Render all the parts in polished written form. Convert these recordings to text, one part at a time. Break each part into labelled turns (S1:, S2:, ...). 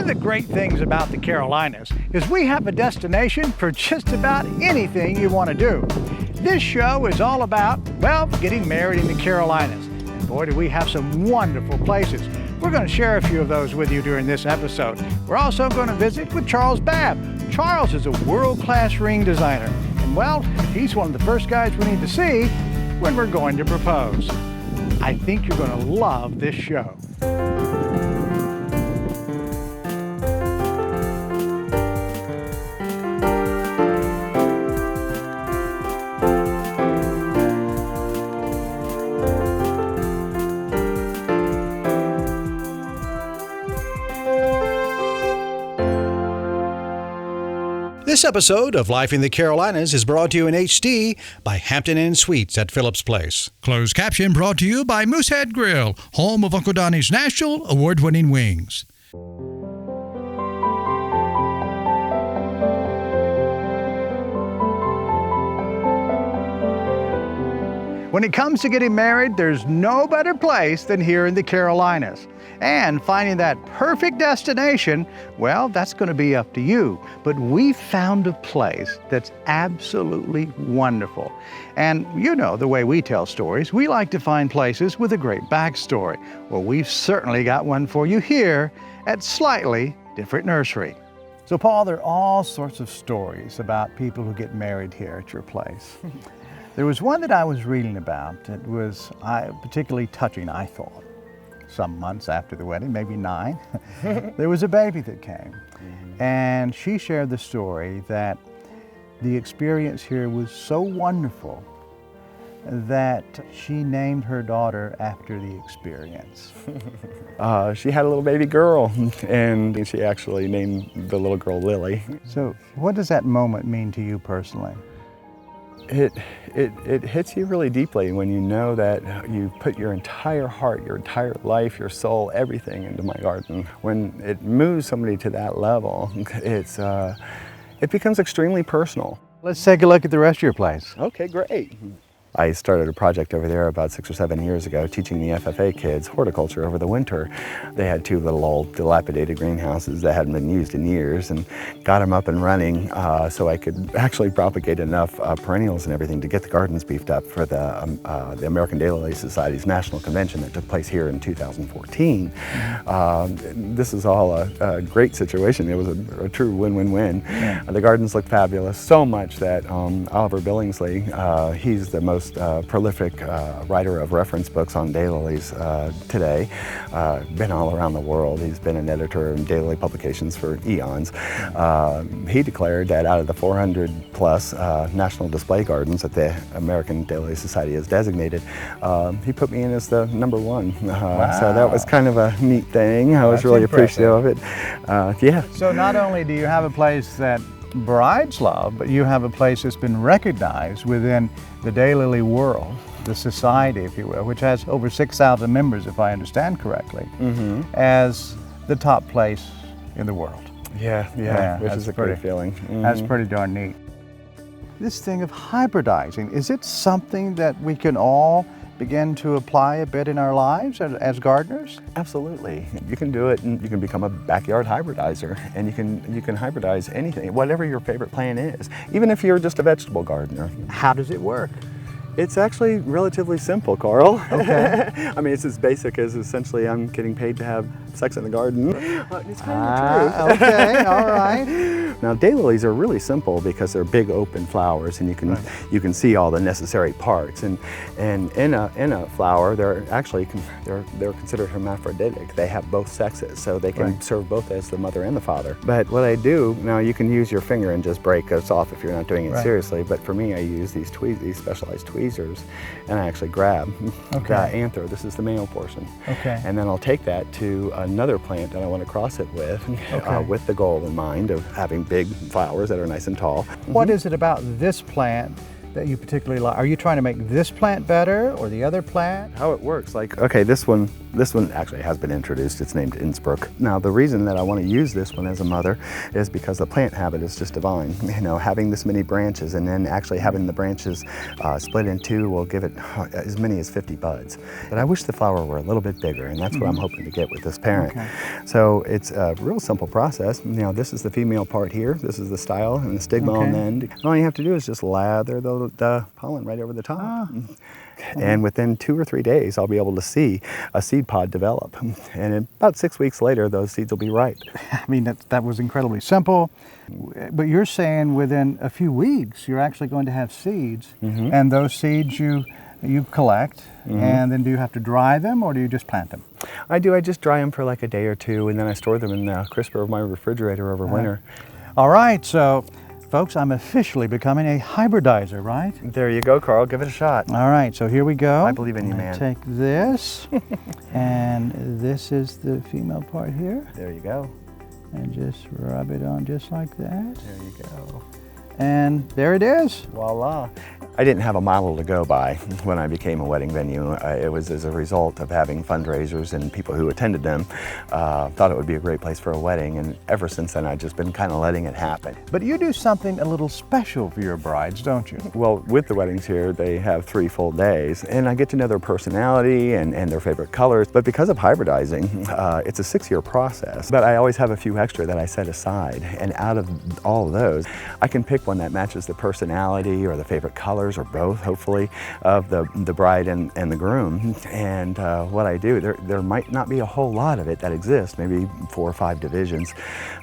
S1: of the great things about the Carolinas is we have a destination for just about anything you want to do. This show is all about, well, getting married in the Carolinas. And boy, do we have some wonderful places. We're going to share a few of those with you during this episode. We're also going to visit with Charles Babb. Charles is a world-class ring designer. And well, he's one of the first guys we need to see when we're going to propose. I think you're going to love this show. This episode of Life in the Carolinas is brought to you in HD by Hampton Inn Suites at Phillips Place. Closed caption brought to you by Moosehead Grill, home of Uncle Donnie's national award-winning wings. When it comes to getting married, there's no better place than here in the Carolinas. And finding that perfect destination, well, that's going to be up to you. But we found a place that's absolutely wonderful. And you know the way we tell stories, we like to find places with a great backstory. Well, we've certainly got one for you here at Slightly Different Nursery. So Paul, there are all sorts of stories about people who get married here at your place. There was one that I was reading about. It was particularly touching, I thought. Some months after the wedding, maybe 9, there was a baby that came. And she shared the story that the experience here was so wonderful that she named her daughter after the experience.
S2: She had a little baby girl, and she actually named the little girl Lily.
S1: So what does that moment mean to you personally?
S2: It hits you really deeply when you know that you put your entire heart, your entire life, your soul, everything into my garden. When it moves somebody to that level, it becomes extremely personal.
S1: Let's take a look at the rest of your place.
S2: Okay, great. I started a project over there about 6 or 7 years ago teaching the FFA kids horticulture over the winter. They had 2 little old dilapidated greenhouses that hadn't been used in years, and got them up and running so I could actually propagate enough perennials and everything to get the gardens beefed up for the American Daylily Society's National Convention that took place here in 2014. This is all a great situation. It was a true win-win-win. Yeah. The gardens look fabulous, so much that Oliver Billingsley, he's the most prolific writer of reference books on daylilies today. Been all around the world. He's been an editor in daylily publications for eons. He declared that out of the 400 plus national display gardens that the American Daylily Society has designated, he put me in as the #1.
S1: Wow.
S2: So that was kind of a neat thing. I was really appreciative of it. Yeah.
S1: So not only do you have a place that brides love, but you have a place that's been recognized within the daylily world, the society, if you will, which has over 6,000 members, if I understand correctly, as the top place in the world.
S2: Yeah, which is a great feeling.
S1: That's pretty darn neat. This thing of hybridizing, is it something that we can all begin to apply a bit in our lives as gardeners?
S2: Absolutely. You can do it, and you can become a backyard hybridizer, and you can hybridize anything, whatever your favorite plant is, even if you're just a vegetable gardener.
S1: How does it work?
S2: It's actually relatively simple, Carl.
S1: Okay.
S2: I mean, it's as basic as essentially I'm getting paid to have sex in the garden. It's kind of the truth.
S1: Okay, all right.
S2: Now, daylilies are really simple because they're big open flowers, and you can see all the necessary parts. And in a flower, they're considered hermaphroditic. They have both sexes, so they can serve both as the mother and the father. But what I do now, you can use your finger and just break this off if you're not doing it seriously. But for me, I use these specialized tweezers, and I actually grab the anther. This is the male portion.
S1: Okay.
S2: And then I'll take that to another plant that I want to cross it with the goal in mind of having big flowers that are nice and tall.
S1: What is it about this plant that you particularly like? Are you trying to make this plant better or the other plant?
S2: How it works, like, okay, this one This one actually has been introduced. It's named Innsbruck. Now, the reason that I want to use this one as a mother is because the plant habit is just divine. You know, having this many branches and then actually having the branches split in two will give it as many as 50 buds. But I wish the flower were a little bit bigger, and that's what I'm hoping to get with this parent.
S1: Okay.
S2: So it's a real simple process. You know, this is the female part here. This is the style and the stigma on the end. All you have to do is just lather the pollen right over the top.
S1: Ah.
S2: And within 2 or 3 days, I'll be able to see a seed pod develop. And in about 6 weeks later, those seeds will be ripe.
S1: I mean, that was incredibly simple. But you're saying within a few weeks, you're actually going to have seeds. And those seeds you collect, and then do you have to dry them, or do you just plant them?
S2: I do. I just dry them for like a day or two, and then I store them in the crisper of my refrigerator over winter.
S1: All right, so folks, I'm officially becoming a hybridizer, right?
S2: There you go, Carl. Give it a shot.
S1: All right, so here we go.
S2: I believe in you, man.
S1: Take this, and this is the female part here.
S2: There you go.
S1: And just rub it on just like that.
S2: There you go.
S1: And there it is.
S2: Voila. I didn't have a model to go by when I became a wedding venue. It was as a result of having fundraisers, and people who attended them thought it would be a great place for a wedding, and ever since then I've just been kind of letting it happen.
S1: But you do something a little special for your brides, don't you?
S2: Well, with the weddings here, they have 3 full days, and I get to know their personality and their favorite colors. But because of hybridizing, it's a 6-year process. But I always have a few extra that I set aside, and out of all of those, I can pick one that matches the personality or the favorite colors, or both, hopefully, of the bride and the groom. And what I do, there might not be a whole lot of it that exists, maybe 4 or 5 divisions,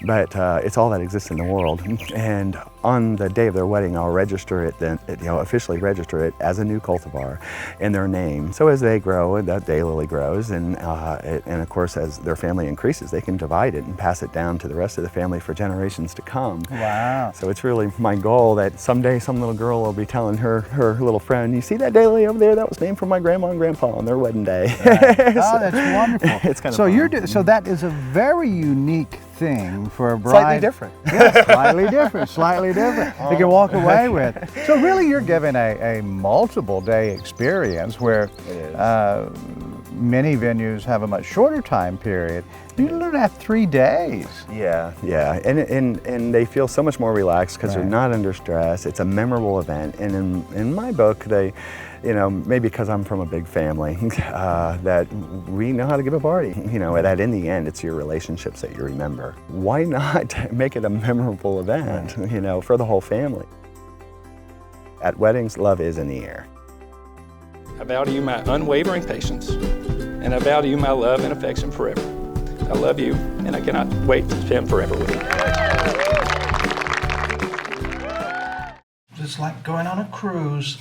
S2: but it's all that exists in the world. And on the day of their wedding, I'll register it, then officially register it as a new cultivar in their name. So as they grow, that daylily grows, and of course, as their family increases, they can divide it and pass it down to the rest of the family for generations to come.
S1: Wow.
S2: So it's really my goal that someday some little girl will be telling her little friend, you see that daily over there? That was named for my grandma and grandpa on their wedding day.
S1: Right. Oh, that's wonderful.
S2: It's kind of
S1: so
S2: fun.
S1: so that is a very unique thing for a bride.
S2: Slightly different.
S1: Yes, slightly different, slightly different. You can walk away with. So really you're given a multiple day experience where many venues have a much shorter time period. You learn at 3 days.
S2: Yeah, and they feel so much more relaxed because they're not under stress. It's a memorable event, and in my book, they, maybe because I'm from a big family, that we know how to give a party. That in the end, it's your relationships that you remember. Why not make it a memorable event, for the whole family? At weddings, love is in the air.
S3: I vow to you my unwavering patience, and I vow to you my love and affection forever. I love you, and I cannot wait to spend forever with you.
S1: It's like going on a cruise.